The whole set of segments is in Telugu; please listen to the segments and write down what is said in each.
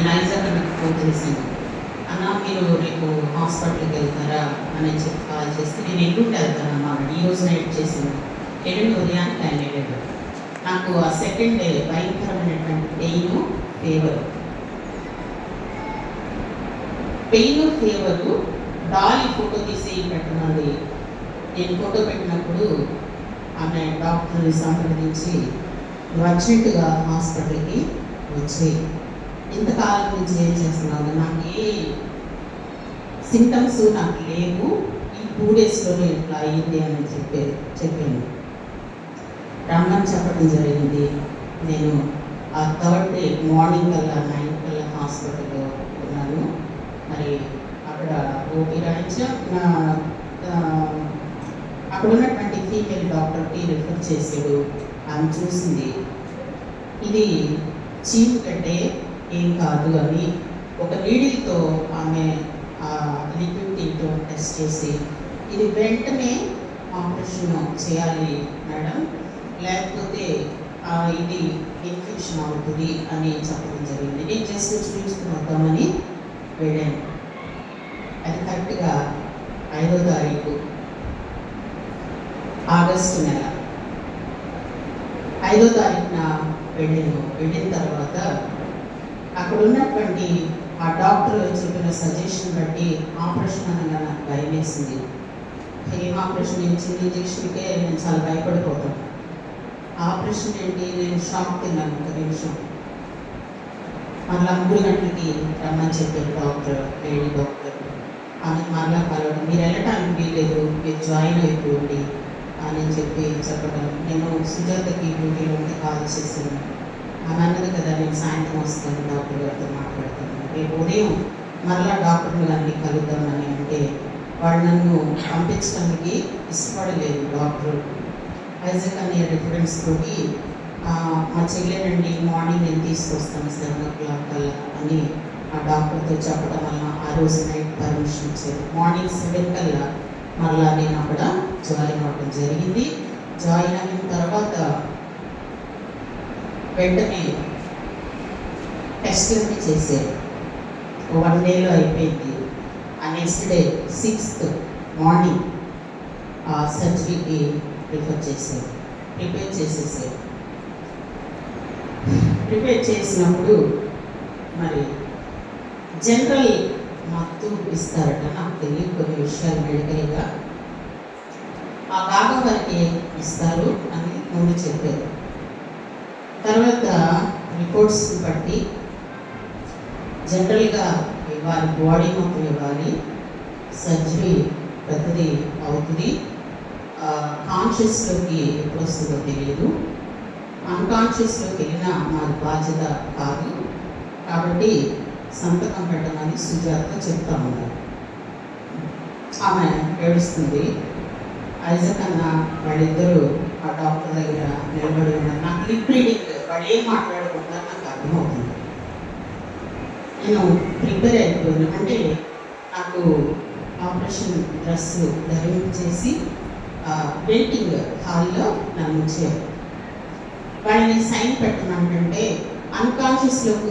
నేను ఐజాక్ మీకు ఫోన్ చేశాను. అన్న మీరు రేపు హాస్పిటల్కి వెళ్తారా అని చెప్పి కాల్ చేస్తే నేను ఎల్లుండి వెళ్తాను అన్నమాట. ఈ రోజు నైట్ చేసింది, ఎల్లుండి ఉదయానికి ఆయన వెళ్ళాడు. నాకు ఆ సెకండ్ డే భయంకరమైనటువంటి పెయిన్ ఫీవరు డాలీ ఫోటో తీసి పెట్టినది. నేను ఫోటో పెట్టినప్పుడు ఆమె డాక్టర్ని సంప్రదించి అర్జెంటుగా హాస్పిటల్కి వచ్చి ఇంతకాలం నుంచి ఏం చేస్తున్నాను, నాకు ఏ సింటమ్స్ నాకు లేవు, ఈ 2 డేస్లోనే ఇట్లా అయ్యింది అని చెప్పాను. రమ్మని చెప్పడం జరిగింది. నేను ఆ 3rd డే మార్నింగ్ కల్లా 9 కల్లా హాస్పిటల్లో ఉన్నాను. మరి అక్కడ ఓపీ రాయించా, అక్కడ ఉన్నటువంటి ఫీమేల్ డాక్టర్కి రిఫర్ చేసాడు. ఆమె చూసింది, ఇది చీమ్ కంటే ఏం కాదు అని ఒక నీడిల్తో ఆమె లిక్విడ్ టీతో టెస్ట్ చేసి ఇది వెంటనే ఆపరేషన్ చేయాలి మేడం, లేకపోతే ఇది ఇన్ఫెక్షన్ అవుతుంది అని చెప్పడం జరిగింది. నేను జస్ట్ చూపించుకుని వద్దామని వెళ్ళాను. అది కరెక్ట్గా 5వ తారీఖు ఆగస్టు నెల 5వ తారీఖున వెళ్ళిన తర్వాత అక్కడ ఉన్నటువంటి ఆ డాక్టర్ చెప్పిన సజెషన్ బట్టి ఆపరేషన్ అనగా నాకు భయం వేసింది. ఏం ఆపరేషన్, చిన్న ఇంజక్షన్కే నేను చాలా భయపడిపోతాను. ఆపరేషన్ ఏంటి, నేను షాక్ తిన్నాను. ఒక నిమిషం మరలా 3 గంటలకి రమ్మని చెప్పారు డాక్టర్, లేడీ డాక్టర్. ఆమె మరలా కలవడం, మీరు వెళ్ళటానికి వీల్లేదు, మీరు జాయిన్ అయిపోండి అని చెప్పడం. నేను సుజాతకి డ్యూటీలో ఉంటే కాల్ చేశాను. ఆమె అన్నది కదా నేను సాయంత్రం వస్తాను, డాక్టర్ గారితో మాట్లాడతాను, రేపు ఉదయం మరలా డాక్టర్ని గారిని కలుద్దామని అంటే వాళ్ళు నన్ను పంపించడానికి ఇష్టపడలేదు డాక్టర్. ఐజాక్ అనే రిఫరెన్స్ తోటి మా చెల్లెనండి మార్నింగ్ నేను తీసుకొస్తాను 7 o'clock కల్లా అని ఆ డాక్టర్తో చెప్పడం వల్ల ఆ రోజు నైట్ పర్మిషన్ ఇచ్చారు. మార్నింగ్ 7 కల్లా మరలా నేను అక్కడ జాయిన్ అవ్వడం జరిగింది. జాయిన్ అయిన తర్వాత వెంటనే టెస్టులన్నీ చేశారు. 1 డేలో అయిపోయింది. ఆ నెక్స్ట్ డే 6th మార్నింగ్ సర్జరీకి ప్రిపేర్ చేసేసారు. ప్రిపేర్ చేసినప్పుడు మరి జనరల్ మత్తు ఇస్తారట, నాకు తెలియదు కొన్ని విషయాలు మెడికల్గా. ఆ భాగం వరకే ఇస్తారు అని ముందు చెప్పారు. తర్వాత రిపోర్ట్స్ బట్టి జనరల్గా ఇవ్వాలి, బాడీ మొత్తం ఇవ్వాలి, సర్జరీ పెద్దది అవుతుంది, కాన్షియస్లోకి ఎప్పుడు వస్తుందో తెలియదు, అన్కాన్షియస్లోకి వెళ్ళినా మాది బాధ్యత కాదు, కాబట్టి సంతకం పెట్టమని సుజాత చెప్తా ఉన్నారు. ఆమె ఏడుస్తుంది. ఐజాక్ అన్న వాళ్ళిద్దరూ ఆ డాక్టర్ దగ్గర నిలబడి ఉన్నారు. నాకు లిప్ రీడింగ్ వాళ్ళు ఏం మాట్లాడుకుంటున్నారు నాకు అర్థమవుతుంది. నేను ప్రిపేర్ అయిపోయాను. అంటే నాకు ఆపరేషన్ డ్రెస్ ధరించేసి వెయిటింగ్ హాల్లో నన్ను ఉంచారు. వాళ్ళని సైన్ పెట్టమంటే అన్కాన్షియస్లోకి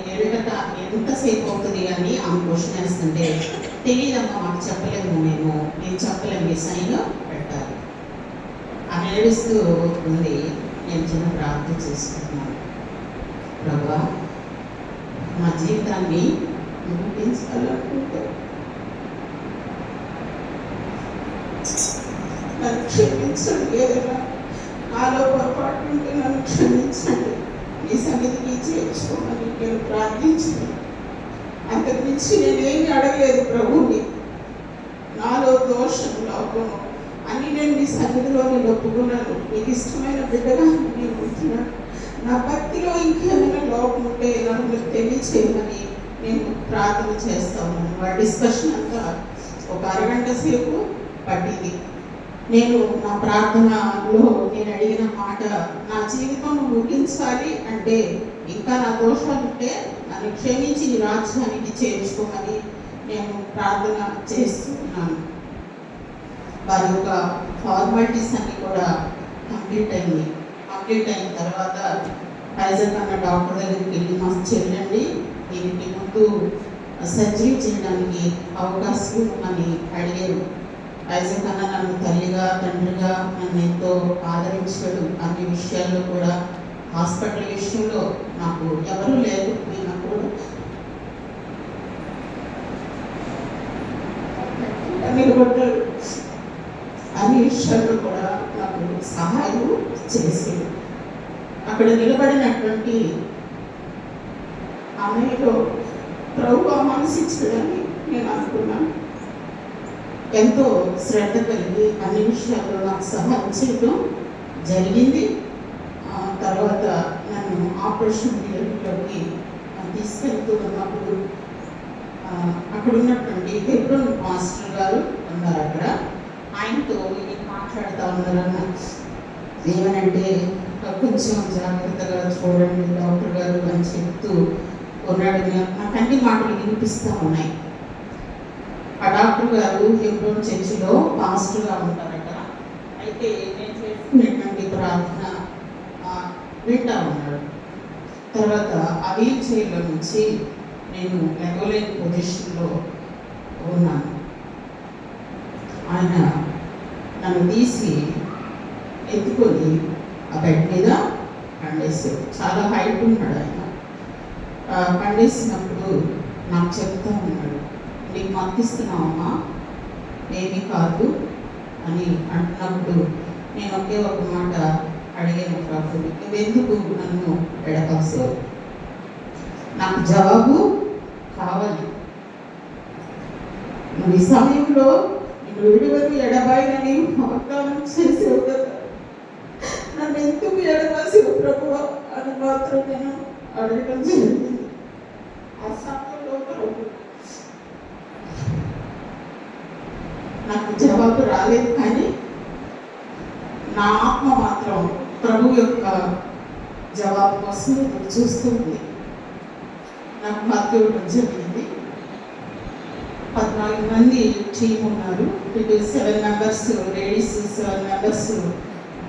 వెళ్ళట ఎంతసేపు అవుతుంది అని ఆమె క్వశ్చన్ వేస్తుంటే తెలియదమ్మా, మాకు చెప్పలేము, నేను చెప్పలేము, మీ సైన్ పెట్టాలి. ఆమె ఏడుస్తూ ఉంది. నేను చిన్న ప్రార్థన చేసుకుంటున్నాను. ప్రభువా, మా జీవితాన్ని నువ్వు పెంచాలనుకుంటే నన్ను క్షమించండి, ఏదైనా నాలో పొరపాటు ఉంటే నన్ను క్షమించండి, మీ సన్నిధికి చేర్చుకోమని నేను ప్రార్థించింది. అంతకు మించి నేనేమి అడగలేదు ప్రభువుని. నాలో దోషం, లోపము అన్ని నేను మీ సన్నిధిలో నేను ఒప్పుకున్నాను. మీకు ఇష్టమైన బిడ్డగా నేను ఉంటున్నాను. నా భక్తిలో ఇంకేమైనా లోపం ఉంటే నన్ను మీరు తెలియచేయమని నేను ప్రార్థన చేస్తా ఉన్నాను. వాళ్ళ డిస్కషన్ అంతా ఒక అరగంట సేపు పట్టింది. నేను నా ప్రార్థనలో నేను అడిగిన మాట, నా జీవితం ముగించాలి అంటే ఇంకా నా దోషాలు ఉంటే నన్ను క్షమించి నీ రాజ్యానికి చేర్చుకోమని నేను ప్రార్థన చేస్తున్నాను. వారి యొక్క ఫార్మాలిటీస్ అన్నీ కూడా కంప్లీట్ అయిన తర్వాత ఐజాక్ అన్న డాక్టర్ దగ్గరికి వెళ్ళి, మా చెల్లండి ఈ మత్తు సర్జరీ చేయడానికి అవకాశం అని అడిగారు. ఐజాక్ అన్న నన్ను తల్లిగా తండ్రిగా నన్ను ఎంతో ఆదరించాడు. అన్ని విషయాల్లో కూడా హాస్పిటల్ విషయంలో నాకు ఎవరు లేదు, నేను నిలబడ్డాడు. అన్ని విషయాల్లో కూడా నాకు సహాయం చేసేది. అక్కడ నిలబడినటువంటి ఆమెలో ప్రభు మనసు ఇచ్చడని నేను అనుకున్నాను. ఎంతో శ్రద్ధ కలిగి అన్ని విషయాల్లో నాకు సహాయం చేయడం జరిగింది. తర్వాత నన్ను ఆపరేషన్ థియేటర్లోకి తీసుకెళ్తూ ఉన్నప్పుడు అక్కడ ఉన్నటువంటి హెబ్రోన్ మాస్టర్ గారు ఉన్నారు. అక్కడ ఆయనతో మాట్లాడుతూ ఉన్నారన్న ఏమనంటే కొంచెం జాగ్రత్తగా చూడండి డాక్టర్ గారు అని చెప్తూ ఉన్నాడు. నాకు అన్ని మాటలు వినిపిస్తూ ఉన్నాయి. ఆ డాక్టర్ గారు హెబ్రోన్ చర్చిలో పాస్టర్గా ఉంటారట. అయితే నేను చేసుకునేటువంటి ప్రార్థన వింటా ఉన్నాడు. తర్వాత ఆ వీల్ చైర్లో నుంచి నేను లెగలేని పొజిషన్లో ఉన్నాను. ఆయన నన్ను తీసి ఎత్తుకొని ఆ బెడ్ మీద పండేసాడు. చాలా హైట్ ఉన్నాడు ఆయన. పండేసినప్పుడు నాకు చెప్తా ఉన్నాడు, నీకు మత్తిస్తున్నావమ్మా, ఏమీ కాదు అని అంటున్నప్పుడు నేను ఒకే ఒక మాట అడిగాను, ప్రభు నువ్వెందుకు నన్ను ఎడపాసావు? నాకు జవాబు కావాలి. నువ్వు ఈ సమయంలో నువ్వు విడివని ఎడబాయినని వాగ్దానం చేసావు కదా, నన్ను ఎందుకు ఎడబాసావు ప్రభు అని మాత్రం నేను అడగడం జరిగింది. ఆ సమయంలో ప్రభు నాకు జవాబు రాలేదు, కానీ నా ఆత్మ మాత్రం ప్రభు యొక్క జవాబు కోసం చూస్తుంది. నాకు మత్తు ఇవ్వడం జరిగింది. 14 మంది టీమ్ ఉన్నారు. ఇటు 7 మెంబర్స్ లేడీస్, 7 మెంబర్స్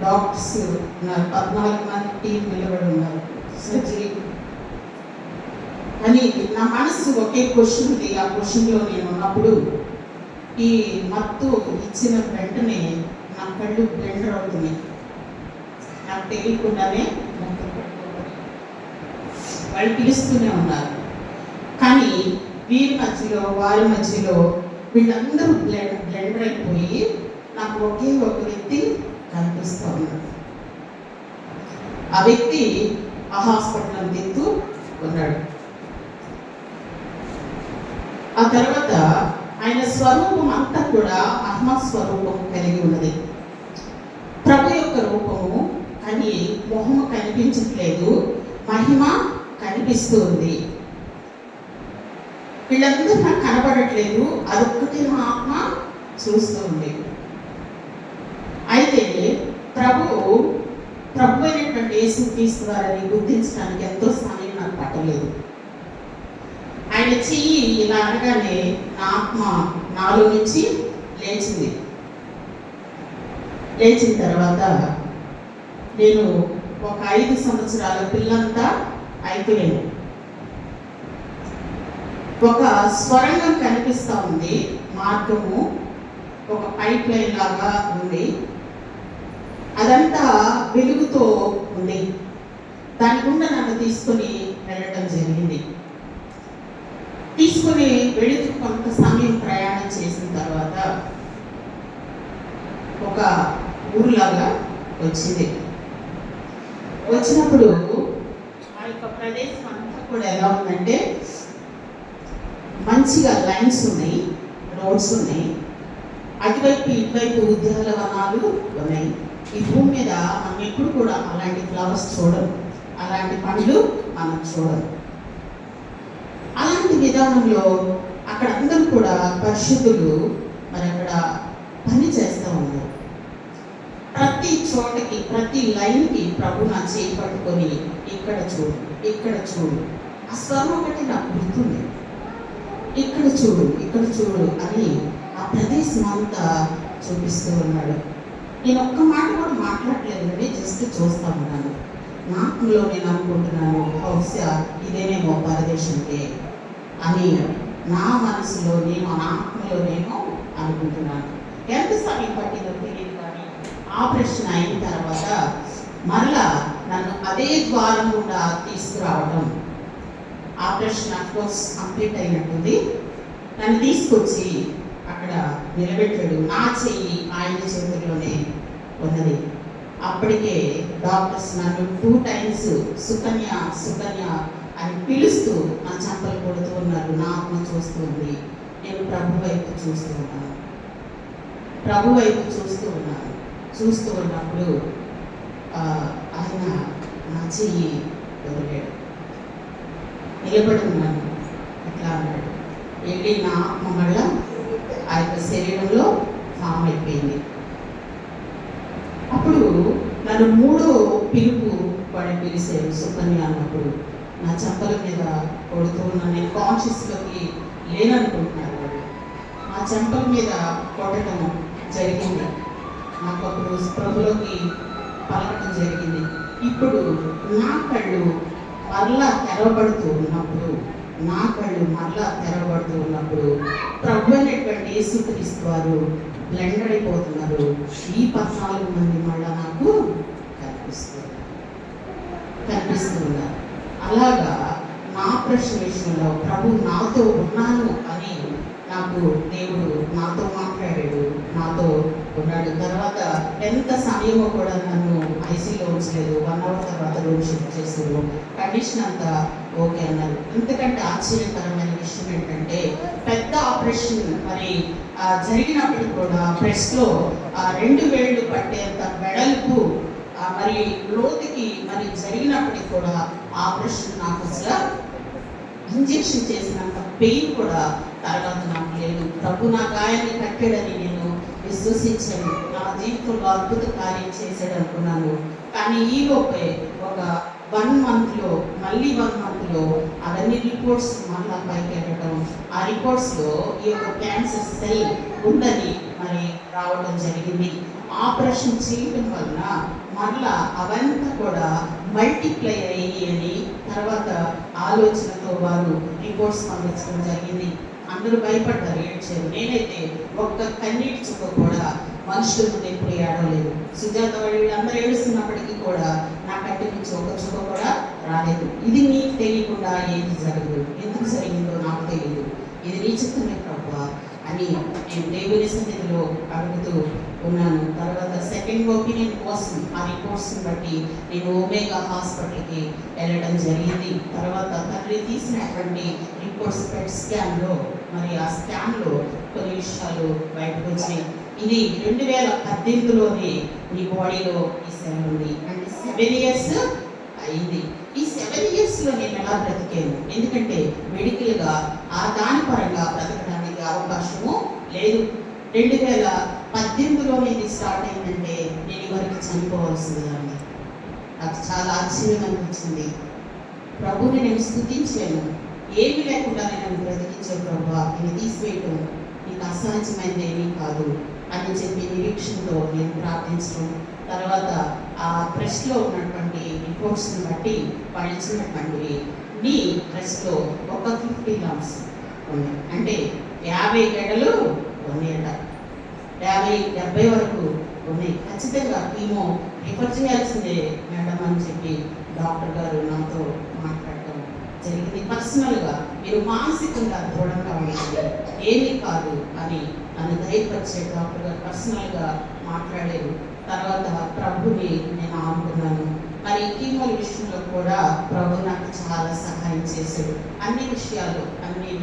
డాక్టర్స్ ఉన్నారు. 14 మంది టీం నిలబడి ఉన్నారు సర్జరీ. అని నా మనసు ఒకే క్వశ్చన్ ఉంది. ఆ క్వశ్చన్లో నేను ఉన్నప్పుడు ఈ మత్తు ఇచ్చిన వెంటనే నా కళ్ళు బ్లెండర్ అవుతున్నాయి. నాకు తెలియకుండానే వాళ్ళు పిలుస్తూనే ఉన్నారు. కానీ వీరి మధ్యలో వారి మధ్యలో వీళ్ళందరూ బ్లెండర్ అయిపోయి నాకు ఒకే ఒక వ్యక్తి కనిపిస్తూ ఉన్నాడు. ఆ వ్యక్తి ఆ హాస్పిటల్ తింటూ ఉన్నాడు. ఆ తర్వాత ఆయన స్వరూపం అంతా కూడా మహిమ స్వరూపం కలిగి ఉన్నది. ప్రభు యొక్క రూపము కానీ మొహము కనిపించట్లేదు, మహిమ కనిపిస్తుంది. వీళ్ళందరూ నాకు కనబడట్లేదు, అదొక్కటి నా ఆత్మ చూస్తుంది. అయితే ప్రభు అయినటువంటి యేసుక్రీస్తు వారిని గుర్తించడానికి ఎంతో సమయం నాకు పట్టలేదు. ఆయన చెయ్యి ఇలా అనగానే నా ఆత్మ నాలో నుంచి లేచింది. లేచిన తర్వాత నేను ఒక 5 సంవత్సరాల పిల్లంతా అయిపోయాను. ఒక స్వరంగం కనిపిస్తూ ఉంది, మార్గము ఒక పైప్ లైన్ లాగా ఉంది. అదంతా వెలుగుతో ఉంది. దాని గుండా నన్ను తీసుకొని వెళ్ళడం జరిగింది. తీసుకుని వెళుతూ కొంత సమయం ప్రయాణం చేసిన తర్వాత ఒక ఊరులాగా వచ్చింది. వచ్చినప్పుడు ఆ యొక్క ప్రదేశం అంతా కూడా ఎలా ఉందంటే మంచిగా లైన్స్ ఉన్నాయి, రోడ్స్ ఉన్నాయి, అటువైపు ఇటువైపు ఉద్యానవనాలు ఉన్నాయి. ఈ భూమి మీద మనం ఎప్పుడు కూడా అలాంటి ఫ్లవర్స్ చూడం, అలాంటి పండ్లు మనం చూడం. అలాంటి విధానంలో అక్కడ అందరూ కూడా పరిశుద్ధులు మరి అక్కడ పని చేస్తూ ఉన్నారు. ప్రతి చోటకి ప్రతి లైన్కి ప్రభు నా చేయి పట్టుకొని ఇక్కడ చూడు, ఇక్కడ చూడు, ఆ స్వరం ఒకటి నాకు గుర్తుంది, ఇక్కడ చూడు, ఇక్కడ చూడు అని ఆ ప్రదేశం అంతా చూపిస్తూ ఉన్నాడు. నేను ఒక్క మాట కూడా మాట్లాడలేదండి, జస్ట్ చూస్తూ ఉన్నాను. నాకులో నేను అనుకుంటున్నాను బహుశా ఇదేనేమో పరదేశంటే అని నా మనసులో నేను, నా ఆత్మలో నేను అనుకుంటున్నాను. ఎంత సమయం పట్టిందో తెలియదు, కానీ ఆపరేషన్ అయిన తర్వాత మరలా నన్ను అదే ద్వారం గుండా తీసుకురావడం. ఆపరేషన్ అఫ్కోర్స్ కంప్లీట్ అయినట్టుంది. నన్ను తీసుకొచ్చి అక్కడ నిలబెట్టాడు. నా చెయ్యి ఆయన చేతుల్లోనే ఉన్నది. అప్పటికే డాక్టర్స్ నన్ను 2 times సుకన్య సుకన్య అని పిలుస్తూ నా చెంపలు కొడుతూ ఉన్నారు. నా ఆత్మ చూస్తూ ఉంది. నేను ప్రభు వైపు చూస్తూ ఉన్నాను. ప్రభు వైపు చూస్తూ ఉన్నాను. చూస్తూ ఉన్నప్పుడు ఆయన నా చెయ్యి వదిలాడు. నిలబడి ఉన్నాను. ఇట్లా అన్నాడు. వెళ్ళి నా ఆత్మ మళ్ళా ఆ యొక్క శరీరంలో ఫామ్ అయిపోయింది. అప్పుడు నన్ను 3వ పిలుపు వాడు పిలిచారు. సుకన్య అన్నప్పుడు నా చెంపల మీద కొడుతూ ఉన్నా. నేను కాన్షియస్లోకి లేననుకుంటున్నాను. వాడు నా చెంపల మీద కొట్టడం జరిగింది. నాకు అప్పుడు ప్రభులోకి పలకడం జరిగింది. ఇప్పుడు నా కళ్ళు మరలా తెరవబడుతూ ఉన్నప్పుడు ప్రభు అయినటువంటి యేసుక్రీస్తు వారు బ్లెండ్ అయిపోతున్నారు. ఈ 14 మంది మళ్ళా నాకు కనిపిస్తున్నారు. అలాగా నా ప్రశ్న విషయంలో ప్రభు నాతో ఉన్నాను అని నాకు దేవుడు నాతో మాట్లాడాడు, నాతో ఉన్నాడు. తర్వాత ఎంత సమయమో కూడా నన్ను ఐసీలో ఉంచలేదు. 1 hour తర్వాత రూమ్ షిఫ్ట్ చేశారు. కండిషన్ అంతా ఓకే అన్నారు. ఇంతకంటే ఆశ్చర్యకరమైన విషయం ఏంటంటే, పెద్ద ఆపరేషన్ మరి జరిగినప్పుడు కూడా ప్రెస్లో 2 వేళ్ళు పట్టేంత వెడల్పు మరి లోతుకి మరి జరిగినప్పటికి కూడా ఆపరేషన్ నాకు అసలు ఇంజెక్షన్ చేసినంత పెయిన్ కూడా తర్వాత నాకు లేదు. ప్రభు నా గాయాన్ని కట్టాడని నేను విశ్వసించాను. నా జీవితంలో అద్భుత కార్యం చేశాడు అనుకున్నాను. కానీ ఈలోపే ఒక 1 monthలో మళ్ళీ 1 monthలో అవన్నీ రిపోర్ట్స్ మళ్ళా పైకి వెళ్ళడం, ఆ రిపోర్ట్స్లో ఈ యొక్క క్యాన్సర్ సెల్ ఉందని మరి రావడం జరిగింది. ఆపరేషన్ చేయడం వలన మళ్ళా అవంతా కూడా మల్టిప్లై అయ్యి అని తర్వాత ఆలోచనతో వారు రిపోర్ట్స్ పంపించడం జరిగింది. అందరూ భయపడ్డారు, ఏడ్చారు. నేనైతే ఒక్క కన్నీటి చుక్క కూడా మనుషుల ముందు ఎప్పుడు ఏడవలేదు. సుజాత వీళ్ళందరూ ఏడుస్తున్నప్పటికీ కూడా నా కంటి నుంచి ఒక చుక్క కూడా రాలేదు. ఇది నీకు తెలియకుండా ఏది జరగదు. ఎందుకు జరిగిందో నాకు తెలియదు. ఇది నీ చిత్తమే ప్రభువా అని నేను దేవుని సన్నిధిలో అడుగుతూ ఉన్నాను. తర్వాత సెకండ్ ఒపీనియన్ కోసం ఆ రిపోర్ట్స్ని బట్టి నేను ఒమేగా హాస్పిటల్కి వెళ్ళడం జరిగింది. తర్వాత తండ్రి తీసినటువంటి రిపోర్ట్స్ పెట్ స్కాన్లో మరి ఆ స్కాన్లో కొన్ని విషయాలు బయటకు వచ్చినాయి. ఇది 2018లోనే మీ బాడీలో ఈ సెల్ ఉంది. అంటే 7 years అయింది. ఈ 7 yearsలో నేను ఎలా బ్రతికాను? ఎందుకంటే మెడికల్గా దాని పరంగా బ్రతకడానికి అవకాశము లేదు. 2018లోనే ఇది స్టార్ట్ అయిందంటే నేను వరకు చనిపోవాల్సింది దాన్ని. నాకు చాలా ఆశ్చర్యం అనిపించింది. ప్రభుని నేను స్తుతించాను. ఏమి లేకుండా నేను బ్రతికించే ప్రభువా, నేను తీసివేయటం నీకు అసహజమైనది ఏమీ కాదు అని చెప్పి నిరీక్షణతో నేను ప్రార్థించడం. తర్వాత ఆ ప్రెస్లో ఉన్నటువంటి రిపోర్ట్స్ని బట్టి వాళ్ళు ఇచ్చినటువంటి నీ ప్రెస్లో ఒక 50 lumps ఉన్నాయి. అంటే 50 గడ్డలు ఉన్నాయట. 50-70 వరకు ఉన్నాయి. ఖచ్చితంగా కీమో రిఫర్ చేయాల్సిందే మేడం అని చెప్పి డాక్టర్ గారు నాతో మాట్లాడటం జరిగింది. పర్సనల్గా మీరు మానసికంగా దృఢంగా ఉండాలి, ఏమీ కాదు అని నన్ను ధైర్యపరిచే డాక్టర్ గారు పర్సనల్గా మాట్లాడారు. తర్వాత ప్రభుని నేను ఆనుకున్నాను. మరి కీమోల విషయంలో కూడా ప్రభు నాకు చాలా సహాయం చేశాడు. అన్ని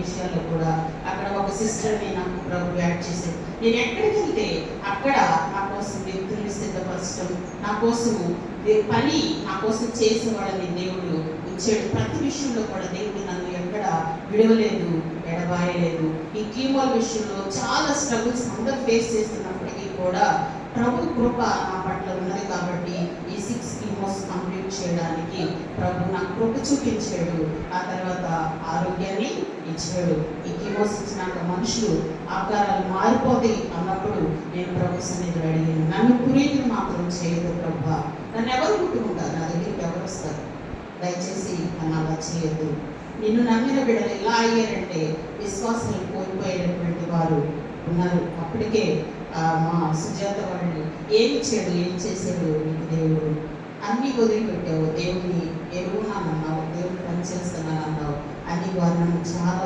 విషయాల్లో కూడా అక్కడ ఒక సిస్టర్ని నాకు ప్రభు యాడ్ చేశాడు. నేను ఎక్కడికి వెళ్తే అక్కడ నా కోసం వ్యక్తుల్ని సిద్ధపరచడం, నా కోసము పని నా కోసం చేసేవాళ్ళని దేవుడు ఉంచాడు. ప్రతి విషయంలో కూడా దేవుడు నన్ను ఎక్కడ విడవలేదు, ఎడబాయలేదు. ఈ కీమోల విషయంలో చాలా స్ట్రగుల్స్ అందరూ ఫేస్ చేస్తున్నప్పటికీ కూడా ప్రభు కృప నా పట్ల ఉన్నది కాబట్టి ఈ 6 కీమోస్ కంప్లీట్ చేయడానికి ప్రభు నాకు కృప చూపించాడు. ఆ తర్వాత ఆరోగ్యాన్ని ఇచ్చాడు. ఈ కీమోస్ ఇచ్చినాక మనుషులు ఆకారాలు మారిపోతాయి అన్నప్పుడు నేను ప్రభు సన్నిధిలో అడిగాను, నన్ను కురీతులు మాత్రం చేయదు ప్రభు, నన్ను ఎవరు ముట్టుకుంటారు, నా దగ్గరికి ఎవరు వస్తారు, దయచేసి నన్ను అలా చేయొద్దు, నిన్ను నమ్మిన బిడ్డలు ఎలా అయ్యారంటే విశ్వాసాలు కోల్పోయేటటువంటి వారు ఉన్నారు. అప్పటికే మా సుజాత వాళ్ళు ఏమి చేశాడు నీకు దేవుడు, అన్నీ వదిలిపెట్టావు, దేవుని ఎరుగునానన్నావు, దేవుని పని చేస్తున్నానన్నావు అని వారు నన్ను చాలా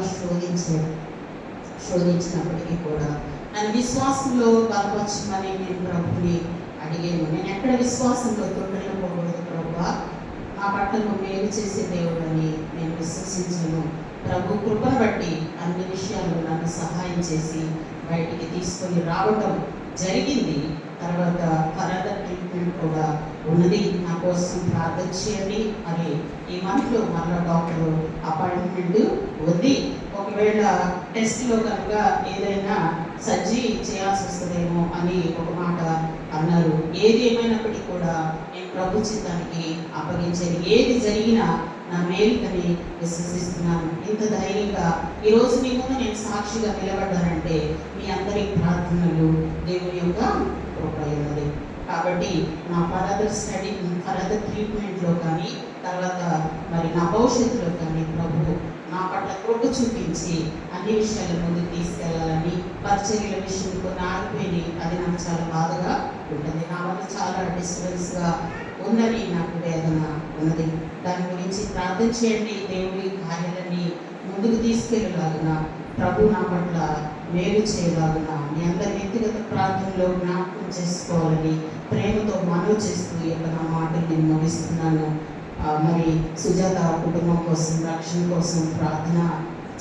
శోధించినప్పటికీ కూడా నన్ను విశ్వాసంలో బలపరచమని నేను ప్రభుని అడిగాను. నేను ఎక్కడ విశ్వాసంలో తొందరపోకూడదు ప్రభువా, నా పట్ల నువ్వు మేలు చేసే దేవుడు అని నేను విశ్వసించాను. ప్రభు కృపను బట్టి అన్ని విషయాల్లో నన్ను సహాయం చేసి బయటికి తీసుకొని రావటం జరిగింది. తర్వాత ఫర్దర్ ట్రీట్మెంట్ కూడా ఉన్నది. నా కోసం ప్రార్థన చేయండి. మరి ఈ మంత్లో మళ్ళీ డాక్టర్ అపాయింట్మెంట్ ఉంది. ఒకవేళ టెస్ట్లో కనుక ఏదైనా సర్జరీ చేయాల్సి వస్తుందేమో అని ఒక మాట అన్నారు. ఏది ఏమైనప్పటికీ కూడా నేను ప్రభు చిత్తానికి అప్పగించేది. ఏది జరిగినా నా మేలుకని విశ్వసిస్తున్నాను. ఇంత ధైర్యంగా ఈరోజు మీ ముందు నేను సాక్షిగా నిలబడ్డానంటే మీ అందరి ప్రార్థనలు దేవుని యొక్క కృప ఉన్నది. కాబట్టి నా ఫర్దర్ ట్రీట్మెంట్లో కానీ తర్వాత మరి నా భవిష్యత్తులో కానీ ప్రభు నా పట్ల కృప చూపించి అన్ని విషయాల ముందుకు తీసుకెళ్లాలని, పరిచర్యల విషయం కొన్ని ఆగిపోయి అది నాకు చాలా బాధగా ఉంటుంది. నా వల్ల చాలా డిస్టర్బెన్స్గా ఉందని నాకు వేదన ఉన్నది. దాని గురించి ప్రార్థన చేయండి. దేవుడి కార్యాలన్నీ ముందుకు తీసుకెళ్ళలాగున, ప్రభు నా పట్ల మేలు చేయలాగున మీ అందరి వ్యక్తిగత ప్రార్థనలో జ్ఞాపకం చేసుకోవాలని ప్రేమతో మనవి చేస్తూ నా మాటలు నేను ముగిస్తున్నాను. మరి సుజాత కుటుంబం కోసం, రక్షణ కోసం ప్రార్థన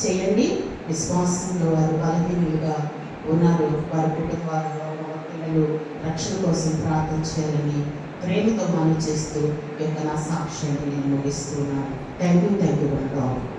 చేయండి. విశ్వాసంలో వారు బలహీనులుగా ఉన్నారు. వారి కుటుంబాలు, వారి పిల్లలు రక్షణ కోసం ప్రార్థన చేయాలని ప్రేమతో మనవి చేస్తూ నా సాక్ష్యాన్ని నేను ముగిస్తున్నాను. Thank you.